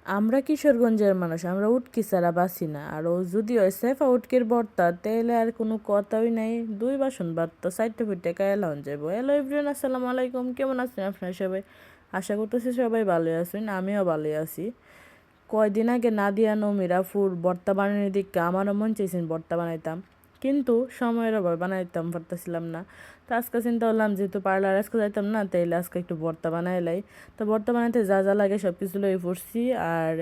আমরা কিশোরগঞ্জের মানুষ, আমরা উটকি ছাড়া বাঁচি না। আর ও যদি হয় সেফা উটকির ভর্তা, তাহলে আর কোনো কথাই নাই। 2 বাসন ভাত তো 4 ফুটে কায়া লাউন যাবো। হ্যালো এভরিওয়ান, আসসালামু আলাইকুম। কেমন আছেন আপনারা সবাই? আশা করতেছি সবাই ভালোই আছেন, আমিও ভালোই আছি। কয়দিন আগে নাদিয়া নমিরা ফুর ভর্তা বানানোর দিকে আমারও মন চাইছেন ভর্তা বানাইতাম, কিন্তু সময়ের অভাবে বানাইতাম পারতেছিলাম না। তো আজকে চিন্তা করলাম যেহেতু পার্লার আজকে যাইতাম না, তাইলে আজকে একটু ভর্তা বানাইলাই। তো ভর্তা বানাইতে যা যা লাগে সব কিছু লই পড়ছি। আর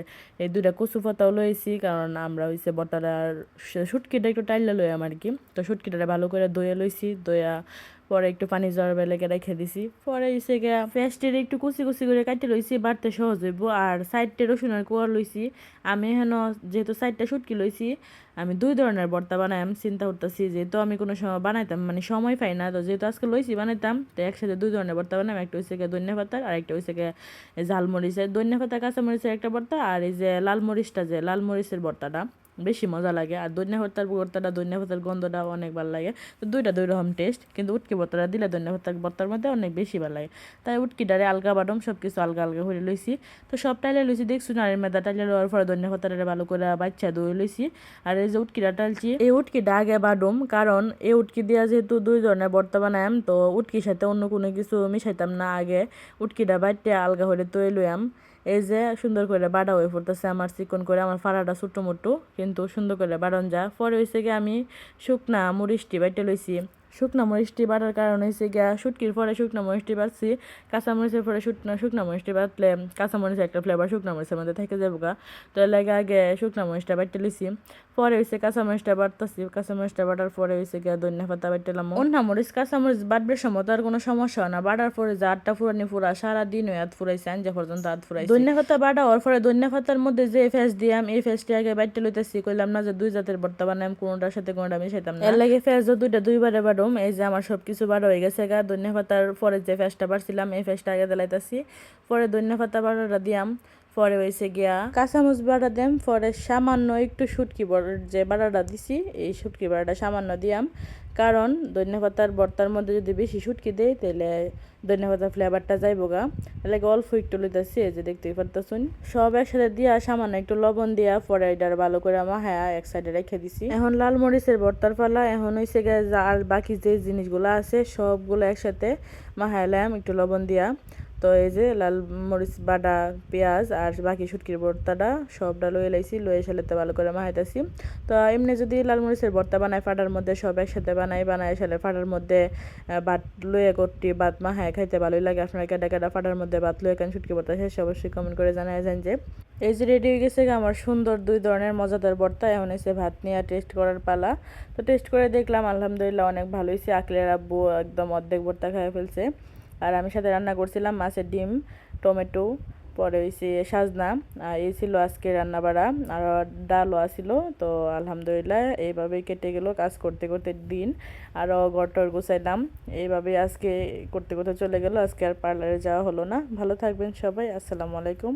এই 2টা কচু পাতাও লইছি, কারণ আমরা হইছে ভর্তাটার শুটকিটা একটু টাইলা লইয়াম আর কি। তো শুটকিটা ভালো করে ধুয়ে লইছি, ধুয়া পরে একটু পানি জ্বর বেলেকে রেখে দিছি। পরে এসে গিয়া পেঁয়াজটির একটু কুচি কুচি করে কাটতে লইছি, বাড়তে সহজ হইব। আর সাইডটে রসুনের কোয়া লইছি। আমি এখানে যেহেতু সাইডটা শুটকি লইছি, আমি 2 ধরনের ভর্তা বানাইম চিন্তা করতেছি। যেহেতু আমি কোনো সময় বানাইতাম মানে সময় পাই না, তো যেহেতু আজকে লইছি বানাইতাম, তো একসাথে 2 ধরনের ভর্তা বানাইম। একটা হইছে গিয়ে ধনিয়া পাতার, আর একটা হইছে গিয়ে ঝালমরিচের। ধনিয়া পাতা কাঁচা মরিচের একটা ভর্তা, আর এই যে লাল মরিচটা, যে লাল মরিচের ভর্তাটা বেশি মজা লাগে। আর ধনিয়া পাতার ভর্তাটা, ধনিয়া পাতার গন্ধটা অনেক ভালো লাগে। তো 2টা 2 রকম টেস্ট, কিন্তু উটকি ভর্তাটা দিলে ধনিয়া পাতার ভর্তার মধ্যে অনেক বেশি ভালো লাগে। তাই উটকিটারে আলগা বাটম সব কিছু আলগা আলগা করে লইছি। তো সব টাইলে লইছি দেখছি নাড়ির মেদা টাইলে লওয়ার পরে ধনিয়া পাতাটা ভালো করে বাচ্চা ধুয়ে লইছি। আর এই যে উটকিটা টালছি, এই উটকিটা আগে বাডুম, কারণ এই উটকি দিয়া যেহেতু 2 ধরনের ভর্তা বানায়াম, তো উটকির সাথে অন্য কোনো কিছু মিশাইতাম না। আগে উটকিটা বাইটে আলগা হয়ে তৈরি লইয়াম। এই যে সুন্দর করে বাড়া হয়ে পড়তেছে আমার চিকন করে, আমার ফাড়াটা ছোটো মোটো কিন্তু সুন্দর করে বাড়ন যা। পরে হয়েছে গিয়ে আমি শুকনা মরিচটি বাইটে লইছি। শুকনা মরিচটি বাটার কারণ হয়েছে গিয়া শুটকির পরে শুকনা মরিচটি বাড়ছি, কাঁচামরিচের পরে শুকনা মরিচটি বাটলে কাঁচামরিচের একটা ফ্লেভার শুকনা মরিচের মধ্যে থেকে যাবো গা। তো এর লাগে আগে শুকনা মরিচটা বাইটে লইছি। পরে হয়েছে কাঁচামরিচটা বাটতেছি, কাঁচামরিচটা বাটার পরে হয়েছে গিয়া ধনিয়া পাতা বাইটেলাম। অন্য মরিচ কাঁচামরিচ বাটবার সময় তো আর কোনো সমস্যা হয় না, বাটার পরে যে আটটা ফুরানি ফুরা সারাদিন ওই হাত ফুরাইছে, আঞ্জা পর্যন্ত হাত ফুরাইছে। ধনিয়া পাতা বাটা হওয়ার পরে ধনিয়া পাতার মধ্যে যে ফেস দিয়াম, এই ফেসটি আগে বাইটে লইতেছি। কইলাম না যে 2 জাতের ভর্তা বানাম, কোনোটার সাথে কোনোটা মিশাইতাম না। এর লাগে ফেস 2টা 2বারে বাডুম। এই যে আমার সবকিছু বাড়া হয়ে গেছে গা। ধনিয়া পাতার পরে যে ফেসটা বাড়ছিলাম, এই ফেসটা আগে দিলাইতাছি, পরে ধনিয়া পাতা বাটাটা দিয়াম। পরে হয়েছে গিয়া কাঁচামচ বাটা দিম, পরে সামান্য একটু শুটকি যে বাটাটা দিছি, এই শুটকি বাটাটা সামান্য দিয়াম। কারণ ধনিয়া পাতার ভর্তার মধ্যে যদি বেশি শুটকি দেই, তাহলে ধনিয়া পাতার ফ্লেভারটা যাইব গা। তাহলে অল্প একটু লইতেছি, এই যে দেখতেই পারতেছুন। সব একসাথে দিয়া সামান্য একটু লবণ দিয়া পরে এটার ভালো করে হ্যাঁ এক সাইডে রেখে দিছি। এখন লাল মরিচের ভর্তার পালা। এখন হয়েছে গিয়ে আর বাকি যে জিনিসগুলো আছে সবগুলো একসাথে মাহাইলাম একটু লবণ দিয়া। তো এই যে লাল মরিচ বাটা, পেঁয়াজ আর বাকি শুটকির ভর্তাটা সবটা লয়ে লাইছি, লয়ে সালেতে ভালো করে মাহাইতেছি। তো এমনি যদি লাল মরিচের ভর্তা বানাই ফাটার মধ্যে সব একসাথে বানাই সালে ফাটার মধ্যে ভাত লয়ে করটি ভাত মাহায় খাইতে ভালোই লাগে। আপনারা কেডা কেডা ফাটার মধ্যে ভাত লয়ে কেন শুটকি ভর্তা শেষ অবশ্যই কমেন্ট করে জানাই যান। যে এই যে রেডি হয়ে গেছে আমার সুন্দর 2 ধরনের মজাদার ভর্তা। এখন এসে ভাত নিয়ে টেস্ট করার পালা। তো টেস্ট করে দেখলাম আলহামদুলিল্লাহ অনেক ভালো হয়েছে। আকলের আব্বু একদম অর্ধেক ভর্তা খাইয়ে ফেলছে। আর আমি সাথে রান্না করছিলাম মাছের ডিম, টমেটো, পরে হয়েছে সাজনা। এই ছিল আজকে রান্না বাড়া, আর ডালও আসিল। তো আলহামদুলিল্লাহ এইভাবেই কেটে গেল কাজ করতে করতে দিন। আরও ঘরটর গুছাইলাম, এইভাবেই আজকে করতে করতে চলে গেল। আজকে আর পার্লারে যাওয়া হলো না। ভালো থাকবেন সবাই, আসসালামু আলাইকুম।